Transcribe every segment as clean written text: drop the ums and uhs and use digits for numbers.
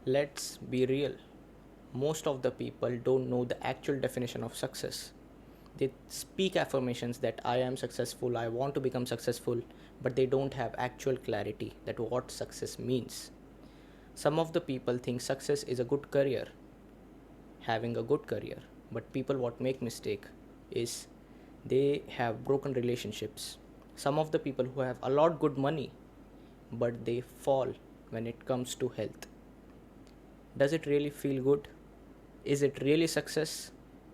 Let's be real. Most of the people don't know the actual definition of success. They speak affirmations that I am successful, I want to become successful, but they don't have actual clarity that what success means. Some of the people think success is a good career, having a good career, but people what make mistake is they have broken relationships. Some of the people who have a lot good money, but they fall when it comes to health. Does it really feel good? Is it really success?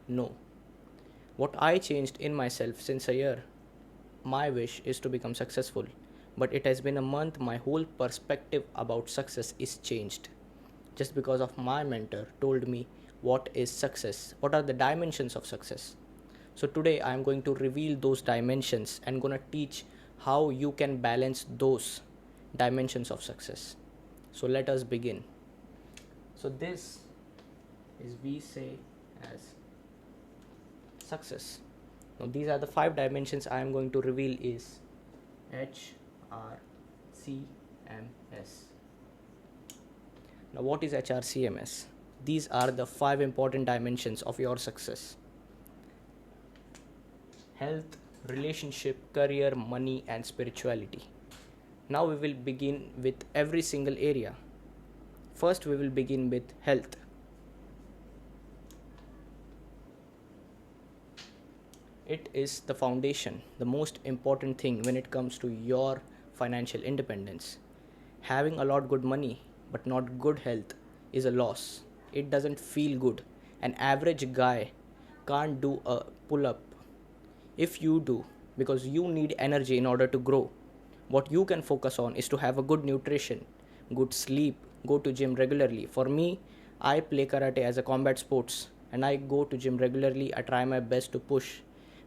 No. What I changed in myself since a year, my wish is to become successful. But it has been a month, my whole perspective about success is changed. Just because of my mentor told me what is success, what are the dimensions of success. So today I am going to reveal those dimensions and gonna teach how you can balance those dimensions of success. So let us begin. So this is we say as success. Now these are the 5 dimensions I am going to reveal is HRCMS. Now what is HRCMS? These are the 5 important dimensions of your success: health, relationship, career, money, and spirituality. Now we will begin with every single area. First, we will begin with health. It is the foundation, the most important thing when it comes to your financial independence. Having a lot good money but not good health is a loss. It doesn't feel good. An average guy can't do a pull up. If you do, because you need energy in order to grow, what you can focus on is to have a good nutrition, good sleep, go to gym regularly. For me, I play karate as a combat sports and I go to gym regularly. I try my best to push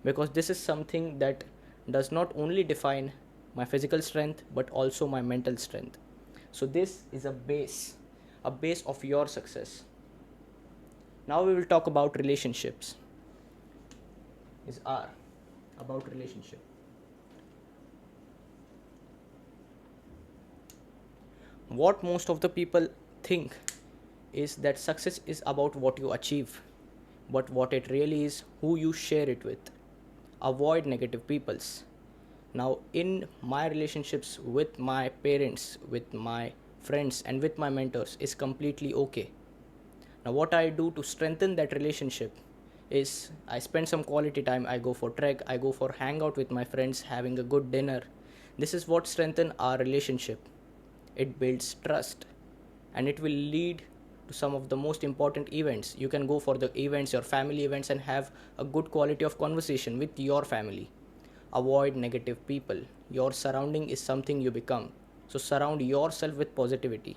because this is something that does not only define my physical strength but also my mental strength. So this is a base of your success. Now we will talk about relationships. Is R about relationship. What most of the people think is that success is about what you achieve, but what it really is who you share it with. Avoid negative peoples. Now in my relationships with my parents, with my friends and with my mentors is completely okay. Now what I do to strengthen that relationship is I spend some quality time, I go for trek, I go for hangout with my friends, having a good dinner. This is what strengthen our relationship. It builds trust and it will lead to some of the most important events. You can go for the events, your family events, and have a good quality of conversation with your family. Avoid negative people. Your surrounding is something you become. So surround yourself with positivity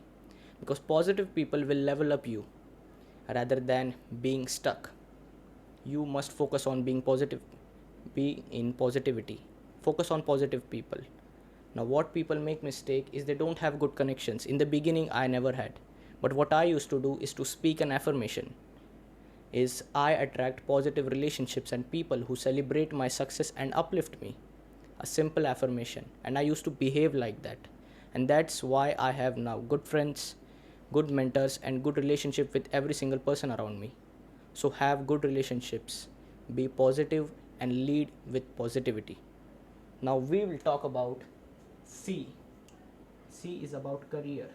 because positive people will level up you rather than being stuck. You must focus on being positive, be in positivity, focus on positive people. Now what people make mistake is they don't have good connections. In the beginning I never had, but what I used to do is to speak an affirmation is I attract positive relationships and people who celebrate my success and uplift me. A simple affirmation, and I used to behave like that, and that's why I have now good friends, good mentors and good relationship with every single person around me. So have good relationships, be positive and lead with positivity. Now we will talk about C. C is about career.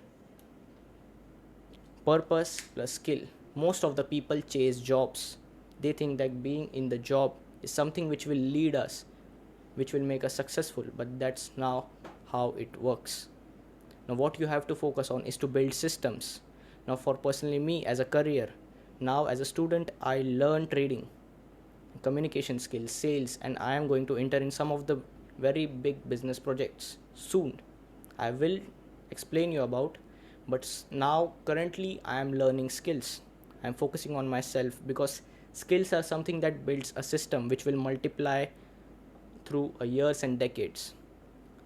Purpose plus skill. Most of the people chase jobs. They think that being in the job is something which will lead us, which will make us successful, but that's now how it works. Now what you have to focus on is to build systems. Now for personally me as a career, now as a student I learn trading, communication skills, sales, and I am going to enter in some of the very big business projects soon. I will explain you about, but now currently I am learning skills. I am focusing on myself because skills are something that builds a system which will multiply through years and decades.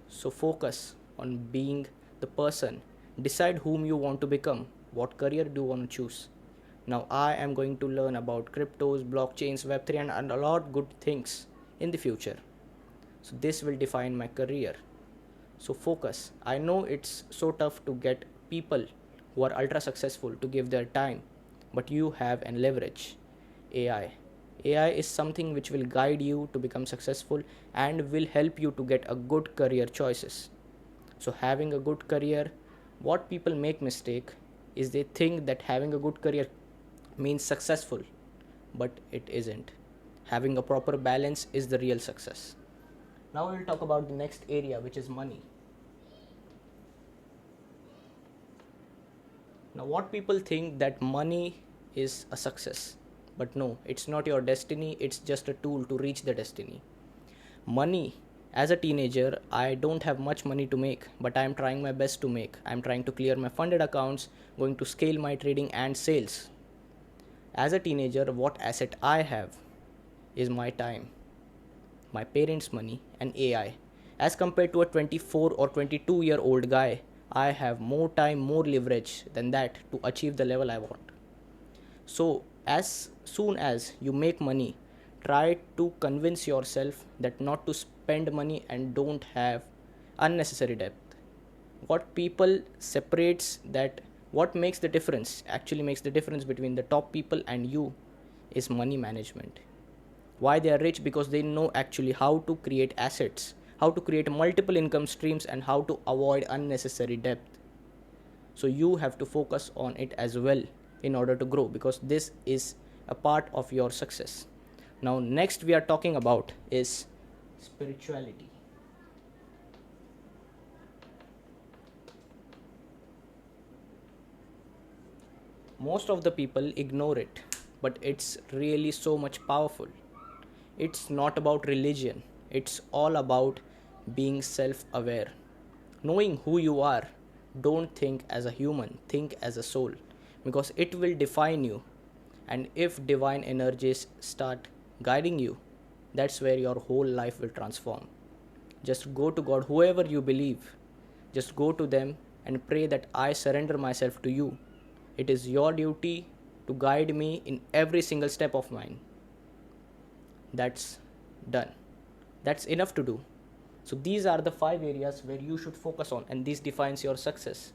So focus on being the person. Decide whom you want to become. What career do you want to choose? Now I am going to learn about cryptos, blockchains, web3 and a lot good things in the future. So this will define my career. So focus. I know it's so tough to get people who are ultra successful to give their time, but you have an leverage: AI. AI is something which will guide you to become successful and will help you to get a good career choices. So having a good career, what people make mistake is they think that having a good career means successful, but it isn't. Having a proper balance is the real success. Now we'll talk about the next area, which is money. Now what people think that money is a success, but no, it's not your destiny, it's just a tool to reach the destiny. Money, as a teenager, I don't have much money to make, but I am trying my best to make. I am trying to clear my funded accounts, going to scale my trading and sales. As a teenager, what asset I have is my time, my parents' money, and AI. As compared to a 24 or 22-year-old guy, I have more time, more leverage than that to achieve the level I want. So, as soon as you make money, try to convince yourself that not to spend money and don't have unnecessary debt. What people separates that, what makes the difference, actually makes the difference between the top people and you, is money management. Why they are rich? Because they know actually how to create assets, how to create multiple income streams, and how to avoid unnecessary debt. So you have to focus on it as well in order to grow, because this is a part of your success. Now next we are talking about is spirituality. Most of the people ignore it, but it's really so much powerful. It's not about religion, it's all about being self aware. Knowing who you are, don't think as a human, think as a soul, because it will define you. And if divine energies start guiding you, that's where your whole life will transform. Just go to God, whoever you believe, just go to them and pray that I surrender myself to you. It is your duty to guide me in every single step of mine. That's done. That's enough to do. So these are the 5 areas where you should focus on, and this defines your success.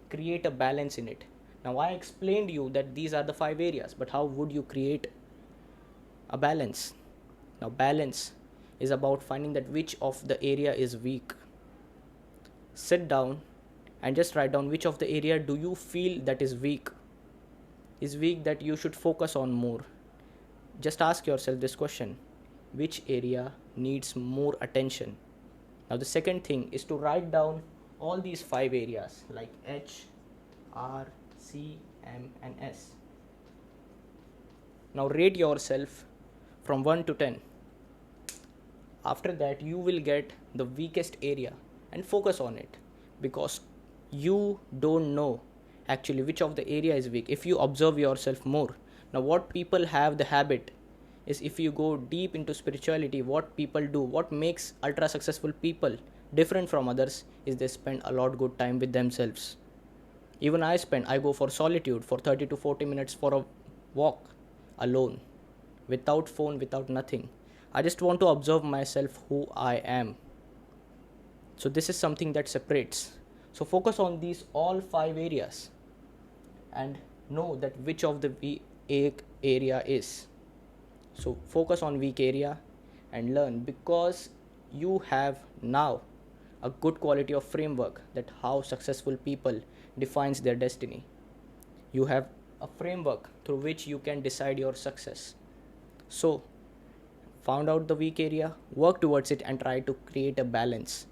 Create a balance in it. Now I explained you that these are the 5 areas, but how would you create a balance? Now balance is about finding that which of the area is weak. Sit down and just write down which of the area do you feel that is weak. Is weak that you should focus on more. Just ask yourself this question: which area needs more attention? Now the second thing is to write down all these 5 areas like H, R, C, M and S. Now rate yourself from 1 to 10. After that you will get the weakest area and focus on it, because you don't know actually which of the area is weak if you observe yourself more. Now what people have the habit is, if you go deep into spirituality, what people do, what makes ultra successful people different from others, is they spend a lot good time with themselves. Even I go for solitude for 30 to 40 minutes for a walk alone, without phone, without nothing. I just want to observe myself, who I am. So this is something that separates. So focus on these all 5 areas and know that which of the weak area is. So focus on weak area and learn, because you have now a good quality of framework that how successful people defines their destiny. You have a framework through which you can decide your success. So found out the weak area, work towards it and try to create a balance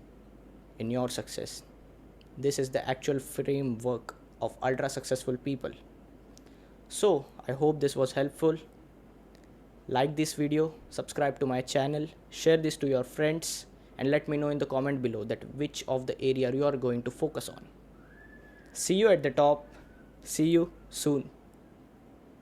in your success. This is the actual framework of ultra successful people. So I hope this was helpful. Like this video, subscribe to my channel, share this to your friends, and let me know in the comment below that which of the area you are going to focus on. See you at the top. See you soon.